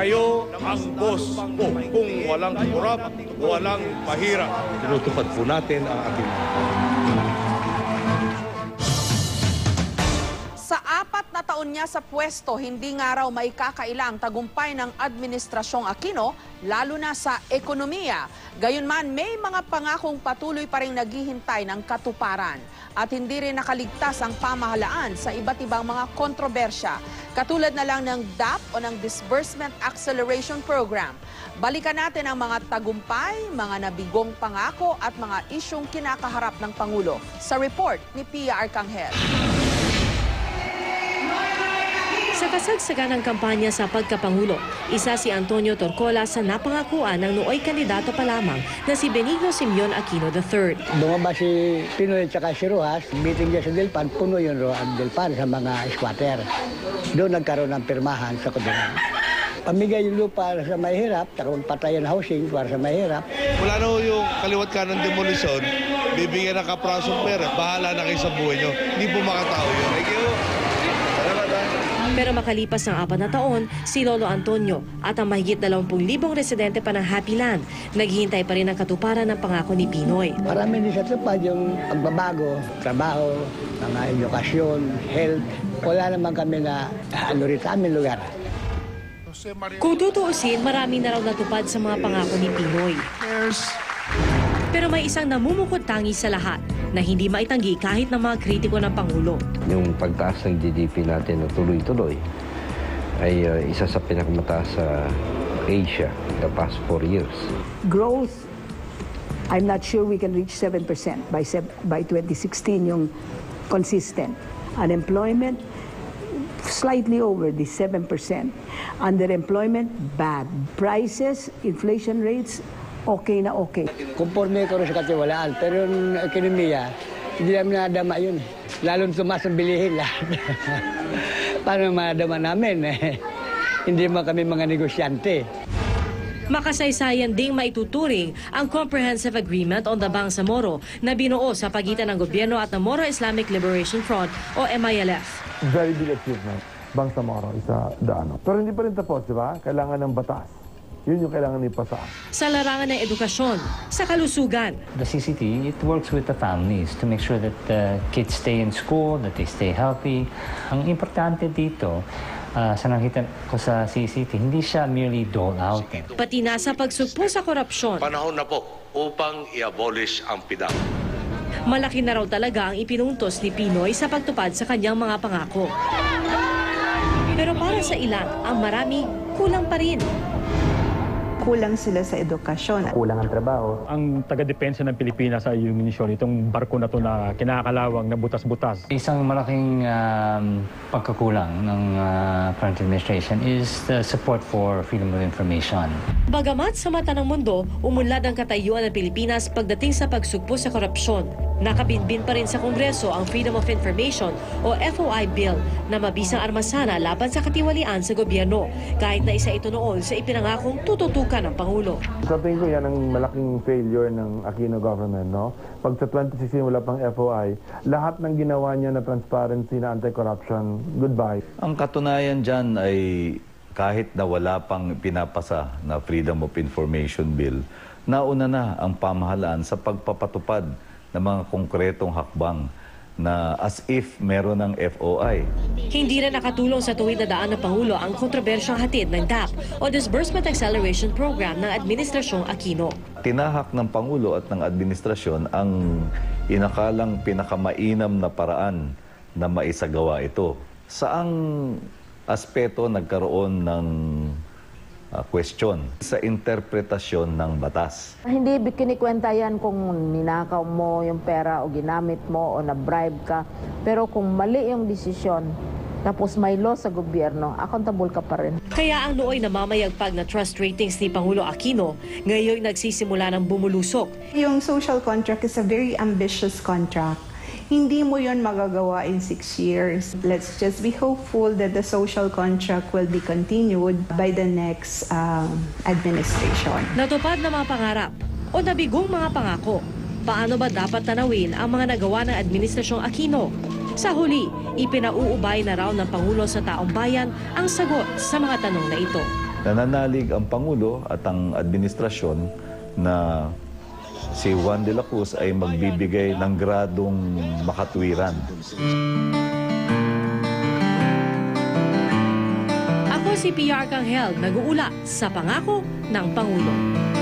Kayo ang boss ko. Kung walang kurap, walang mahirap. Tinutupad po natin ang ating Sa 4 na taon niya sa pwesto, hindi nga raw may kakailang tagumpay ng Administrasyong Aquino, lalo na sa ekonomiya. Gayunman, may mga pangakong patuloy pa rin naghihintay ng katuparan. At hindi rin nakaligtas ang pamahalaan sa iba't ibang mga kontrobersya. Katulad na lang ng DAP o ng Disbursement Acceleration Program. Balikan natin ang mga tagumpay, mga nabigong pangako at mga isyong kinakaharap ng Pangulo sa report ni Pia Arcangel. Sa kasagsagan ng kampanya sa pagkapangulo, isa si Antonio Torcola sa napangakuan ng nooy kandidato pa lamang na si Benigno Simeon Aquino III. Bumaba si Pinoy at si Rojas, meeting niya sa Delpan, puno yung Delpan sa mga squatter. Doon nagkaroon ng pirmahan sa kuduran. Pamigay yung lupa sa mahirap, takong patayan housing para sa mahirap. Wala na yung kaliwat ka ng demolisyon, bibigyan ng kaprasong pera, bahala na kayo sa buhay nyo. Hindi po makatao yun. Thank you. Pero makalipas ng 4 na taon, si Lolo Antonio at ang mahigit 20,000 residente pa ng Happy Land, naghihintay pa rin ang katuparan ng pangako ni Pinoy. Marami din sa tupad yung pagbabago, trabaho, mga edukasyon, health. Wala naman kami na rito aming lugar. Kung tutuusin, marami na raw natupad sa mga pangako ni Pinoy. Pero may isang namumukod tangi sa lahat na hindi maitanggi kahit ng mga kritiko ng Pangulo. Yung pagtaas ng GDP natin na tuloy-tuloy ay isa sa pinakamataas sa Asia the past 4 years. Growth, I'm not sure we can reach 7% by 2016, yung consistent. Unemployment, slightly over the 7%. Underemployment, bad. Prices, inflation rates, okay na okay. Conforme ko rin sa katiwalaan, pero yung ekonomiya, hindi namin nadama yun. Lalong tumaas ang bilihin lahat. Paano madama namin? Hindi mo kami mga negosyante. Makasaysayan ding maituturing ang Comprehensive Agreement on the Bangsamoro na binuo sa pagitan ng gobyerno at ng Moro Islamic Liberation Front o MILF. Very big achievement. Bangsamoro, isa daano. Pero hindi pa rin tapos, di ba? Kailangan ng batas. Yun yung kailangan ipasa. Sa larangan ng edukasyon, sa kalusugan. The CCT, it works with the families to make sure that the kids stay in school, that they stay healthy. Ang importante dito, sa nakita ko sa CCT, hindi siya merely dole out. Pati na sa pagsugpo sa korupsyon. Panahon na po upang i-abolish ang PIDAP. Malaki na raw talaga ang ipinuntos ni Pinoy sa pagtupad sa kanyang mga pangako. Pero para sa ilan, ang marami kulang pa rin. Kulang sila sa edukasyon. Kulang ang trabaho. Ang taga-depensa ng Pilipinas ay yung minisyon, itong barko na to na kinakalawang na butas-butas. Isang malaking pagkakulang ng current administration is the support for freedom of information. Bagamat sa mata ng mundo, umunlad ang katayuan ng Pilipinas pagdating sa pagsugpo sa korupsyon. Nakabinbin pa rin sa Kongreso ang Freedom of Information o FOI Bill na mabisang armasana laban sa katiwalian sa gobyerno, kahit na isa ito noon sa ipinangakong tututukan ng Pangulo. Sa tingin ko yan ang malaking failure ng Aquino government, no? Pag sa 2016 wala pang FOI, lahat ng ginawa niya na transparency, na anti-corruption, goodbye. Ang katunayan dyan ay kahit na wala pang pinapasa na Freedom of Information Bill, nauna na ang pamahalaan sa pagpapatupad ng mga konkretong hakbang na as if meron ng FOI. Hindi rin nakatulong sa tuwid na daan ng Pangulo ang kontrobersyang hatid ng DAP o Disbursement Acceleration Program ng Administrasyong Aquino. Tinahak ng Pangulo at ng administrasyon ang inakalang pinakamainam na paraan na maisagawa ito. Saang aspeto nagkaroon ng question sa interpretasyon ng batas. Hindi kinikwenta yan kung ninakaw mo yung pera o ginamit mo o na-bribe ka. Pero kung mali yung desisyon, tapos may law sa gobyerno, accountable ka pa rin. Kaya ang nooy namamayagpag na trust ratings ni Pangulo Aquino, ngayon nagsisimula ng bumulusok. Yung social contract is a very ambitious contract. Hindi mo yon magagawa in 6 years. Let's just be hopeful that the social contract will be continued by the next administration. Natupad na mga pangarap o nabigong mga pangako. Paano ba dapat tanawin ang mga nagawa ng Administrasyong Aquino? Sa huli, ipinauubay na raw ng Pangulo sa taong bayan ang sagot sa mga tanong na ito. Nananalig ang Pangulo at ang administrasyon na si Juan de la Cruz ay magbibigay ng gradong makatwiran. Ako si PR Arcangel, nag-uula sa pangako ng Pangulo.